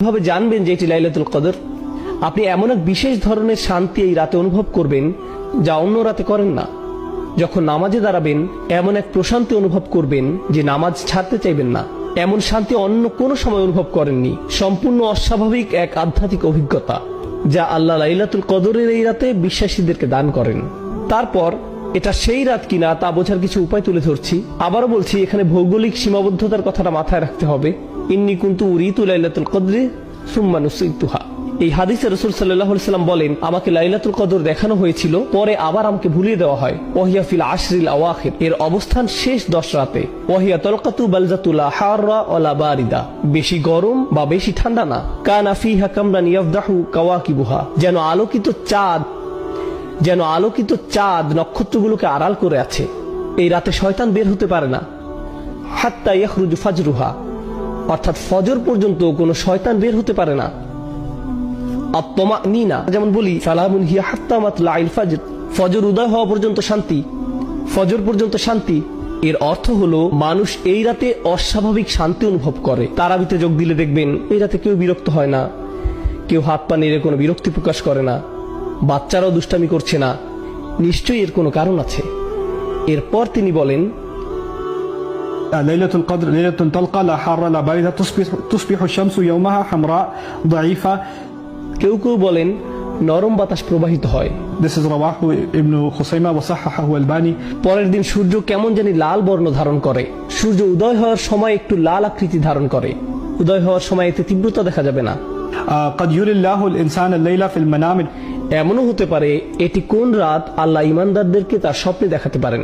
ভাবে জানবেন যে এটি লাইলাতুল কদর? আপনি এমন এক বিশেষ ধরনের শান্তি এই রাতে অনুভব করবেন যা অন্য রাতে করেন না। যখন নামাজে দাঁড়াবেন এমন এক প্রশান্তি অনুভব করবেন যে নামাজ ছাড়তে চাইবেন না। এমন শান্তি অন্য কোনো সময় অনুভব করেননি। সম্পূর্ণ অস্বাভাবিক এক আধ্যাত্মিক অভিজ্ঞতা যা আল্লাহ লাইলাতুল কদরের এই রাতে বিশ্বাসীদেরকে দান করেন। তারপর এটা সেই রাত কিনা তা বোঝার কিছু উপায় তুলে ধরছি। আবারও বলছি, এখানে ভৌগোলিক সীমাবদ্ধতার কথাটা মাথায় রাখতে হবে। ইন্নী কুনতু উরিতু লাইলাতুল কদরি সুম্মা নুসিতুহা। এই হাদিসে রাসূল সাল্লাল্লাহু আলাইহি ওয়াসাল্লাম বলেন, আমাকে লাইলাতুল কদর দেখানো হয়েছিল, পরে আবার আমাকে ভুলিয়ে দেওয়া হয়। ওয়াহিয়া ফিল আশরিল আওয়াখির, এর অবস্থান শেষ 10 রাতে। ওয়াহিয়া তালকাতু বালজাতুলা হাররা ওয়ালা বারিদা, বেশি গরম বা বেশি ঠান্ডা না। কানা ফিহা কামরান ইয়াফদাহু কাওয়াকিবুহা, যেন আলোকিত চাঁদ নক্ষত্রগুলোকে আড়াল করে আছে। এই রাতে শয়তান বের হতে পারে না। হাত্তা ইয়াখরুজু ফাজরুহা, অর্থাৎ ফজর পর্যন্ত কোনো শয়তান বের হতে পারে না। আত-তামানিনা, যেমন বলি সালামুন হিয়া হাত্তা মাতলাইল ফাজর, ফজর উদয় হওয়া পর্যন্ত শান্তি, ফজর পর্যন্ত শান্তি। এর অর্থ হলো মানুষ এই রাতে অস্বাভাবিক শান্তি অনুভব করে। তারাবিতে যোগ দিলে দেখবেন এই রাতে কেউ বিরক্ত হয় না, কেউ হাত পা নেড়ে কোনো বিরক্তি প্রকাশ করে না, বাচ্চারাও দুষ্টামি করছে না। নিশ্চয়ই এর কোনো কারণ আছে। এরপর তিনি বলেন, লাইলাতুল কদর লাইলাতুন তালকা লা হাররা লা বারিদা তুসবিহু শামসু ইয়াওমাহা হামরা দাঈফা। কেউ কেউ বলেন নরম বাতাস প্রবাহিত হয়। This is রাওয়াহু ইবনু খুসাইমা ওয়া সাহাহাহু আলবানী। পরের দিন সূর্য কেমন জানি লাল বর্ণ ধারণ করে। সূর্য উদয় হওয়ার সময় একটু লাল আকৃতি ধারণ করে। উদয় হওয়ার সময় এতে তীব্রতা দেখা যাবে না। قد يري الله الإنسان الليلة في المنام। এমনও হতে পারে এটি কোন রাত আল্লাহ ঈমানদারদেরকে তার স্বপ্নে দেখাতে পারেন।